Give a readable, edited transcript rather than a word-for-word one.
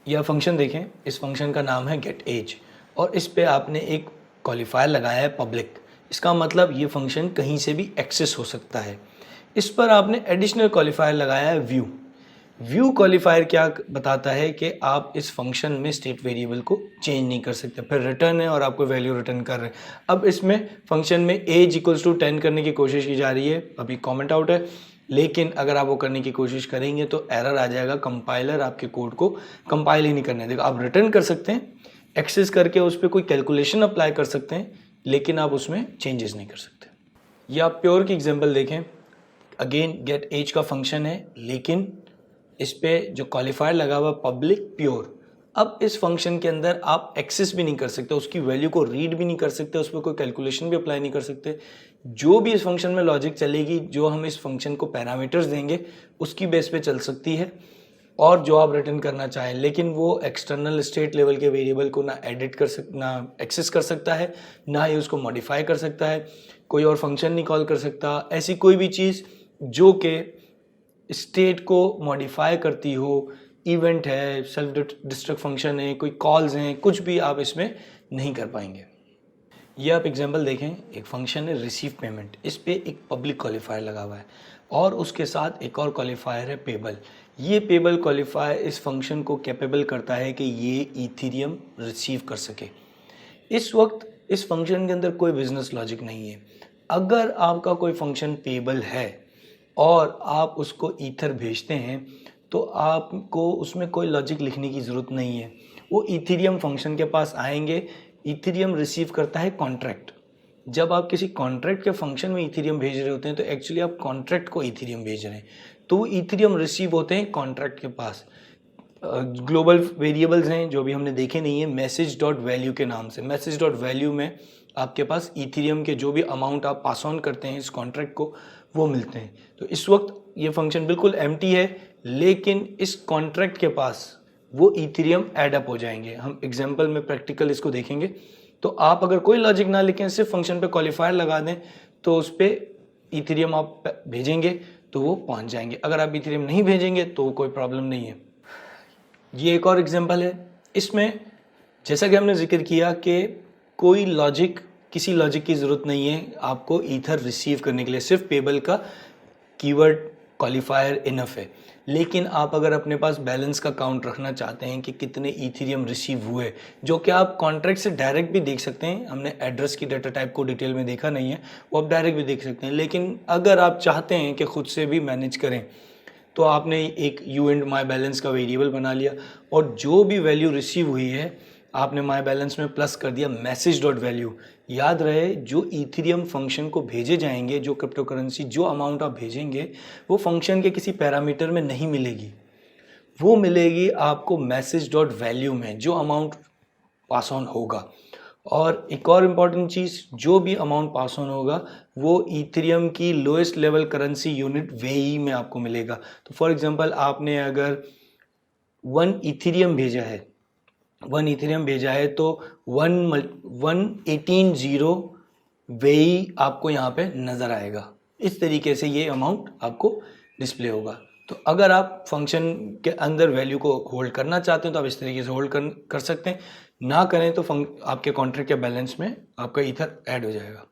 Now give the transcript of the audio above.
यह फंक्शन देखें, इस फंक्शन का नाम है गेट एज और इस पे आपने एक क्वालिफायर लगाया है पब्लिक। इसका मतलब ये फंक्शन कहीं से भी एक्सेस हो सकता है। इस पर आपने एडिशनल क्वालिफायर लगाया है व्यू। व्यू क्वालिफायर क्या बताता है कि आप इस फंक्शन में स्टेट वेरिएबल को चेंज नहीं कर सकते। फिर रिटर्न है और आपको वैल्यू रिटर्न कर रहे हैं। अब इसमें फंक्शन में एज इक्वल्स टू 10 करने की कोशिश की जा रही है, अभी कमेंट आउट है, लेकिन अगर आप वो करने की कोशिश करेंगे तो एरर आ जाएगा, कंपाइलर आपके कोड को कंपाइल ही नहीं करने देगा। आप रिटर्न कर सकते हैं, एक्सेस करके उस पर कोई कैलकुलेशन अप्लाई कर सकते हैं, लेकिन आप उसमें चेंजेस नहीं कर सकते। या आप प्योर की एग्जांपल देखें, अगेन गेट एज का फंक्शन है, लेकिन इस पे जो क्वालिफायर लगा हुआ पब्लिक प्योर। अब इस फंक्शन के अंदर आप एक्सेस भी नहीं कर सकते, उसकी वैल्यू को रीड भी नहीं कर सकते, उस पर कोई कैलकुलेशन भी अप्लाई नहीं कर सकते। जो भी इस फंक्शन में लॉजिक चलेगी, जो हम इस फंक्शन को पैरामीटर्स देंगे, उसकी बेस पे चल सकती है और जो आप रिटर्न करना चाहें। लेकिन वो एक्सटर्नल स्टेट लेवल के वेरिएबल को ना एडिट कर ना एक्सेस कर सकता है, ना ही उसको मॉडिफाई कर सकता है, कोई और फंक्शन नहीं कॉल कर सकता। ऐसी कोई भी चीज़ जो कि स्टेट को मॉडिफाई करती हो, इवेंट है, सेल्फ डिस्ट्रक्ट फंक्शन है, कोई कॉल्स हैं, कुछ भी आप इसमें नहीं कर पाएंगे। ये आप एग्जांपल देखें, एक फंक्शन है रिसीव पेमेंट, इस पे एक पब्लिक क्वालिफायर लगा हुआ है और उसके साथ एक और क्वालिफायर है पेबल। ये पेबल क्वालिफायर इस फंक्शन को कैपेबल करता है कि ये इथेरियम रिसीव कर सके। इस वक्त इस फंक्शन के अंदर कोई बिजनेस लॉजिक नहीं है। अगर आपका कोई फंक्शन पेबल है और आप उसको ईथर भेजते हैं तो आपको उसमें कोई लॉजिक लिखने की ज़रूरत नहीं है। वो इथेरियम फंक्शन के पास आएंगे। इथेरियम रिसीव करता है कॉन्ट्रैक्ट। जब आप किसी कॉन्ट्रैक्ट के फंक्शन में इथेरियम भेज रहे होते हैं तो एक्चुअली आप कॉन्ट्रैक्ट को इथेरियम भेज रहे हैं, तो वो इथेरियम रिसीव होते हैं कॉन्ट्रैक्ट के पास। ग्लोबल वेरिएबल्स हैं जो भी हमने देखे नहीं है, मैसेज डॉट वैल्यू के नाम से। मैसेज डॉट वैल्यू में आपके पास इथेरियम के जो भी अमाउंट आप पास ऑन करते हैं इस कॉन्ट्रैक्ट को, वो मिलते हैं। तो इस वक्त ये फंक्शन बिल्कुल एम्प्टी है, लेकिन इस कॉन्ट्रैक्ट के पास वो इथेरियम एड अप हो जाएंगे। हम एग्जांपल में प्रैक्टिकल इसको देखेंगे। तो आप अगर कोई लॉजिक ना लिखें, सिर्फ फंक्शन पे क्वालिफायर लगा दें, तो उस पर इथेरियम आप भेजेंगे तो वो पहुंच जाएंगे। अगर आप इथेरियम नहीं भेजेंगे तो कोई प्रॉब्लम नहीं है। ये एक और एग्जांपल है। इसमें जैसा कि हमने जिक्र किया कि कोई लॉजिक, किसी लॉजिक की ज़रूरत नहीं है आपको ईथर रिसीव करने के लिए, सिर्फ पेबल का कीवर्ड क्वालिफायर इनफ है। लेकिन आप अगर अपने पास बैलेंस का काउंट रखना चाहते हैं कि कितने इथेरियम रिसीव हुए, जो कि आप कॉन्ट्रैक्ट से डायरेक्ट भी देख सकते हैं, हमने एड्रेस की डाटा टाइप को डिटेल में देखा नहीं है, वो आप डायरेक्ट भी देख सकते हैं। लेकिन अगर आप चाहते हैं कि खुद से भी मैनेज करें तो आपने एक यू एंड माई बैलेंस का वेरिएबल बना लिया और जो भी वैल्यू रिसीव हुई है आपने माई बैलेंस में प्लस कर दिया मैसेज डॉट वैल्यू। याद रहे, जो इथेरियम फंक्शन को भेजे जाएंगे, जो क्रिप्टो करेंसी, जो अमाउंट आप भेजेंगे, वो फंक्शन के किसी पैरामीटर में नहीं मिलेगी, वो मिलेगी आपको मैसेज डॉट वैल्यू में, जो अमाउंट पास ऑन होगा। और एक और इम्पॉर्टेंट चीज़, जो भी अमाउंट पास ऑन होगा वो इथेरियम की लोएस्ट लेवल करेंसी यूनिट वेई में आपको मिलेगा। तो फॉर एग्जांपल आपने अगर 1 इथेरियम भेजा है, 1 इथेरियम भेजा है तो 118 वेई आपको यहाँ पे नज़र आएगा। इस तरीके से ये अमाउंट आपको डिस्प्ले होगा। तो अगर आप फंक्शन के अंदर वैल्यू को होल्ड करना चाहते हैं तो आप इस तरीके से होल्ड कर सकते हैं, ना करें तो आपके कॉन्ट्रैक्ट के बैलेंस में आपका ईथर ऐड हो जाएगा।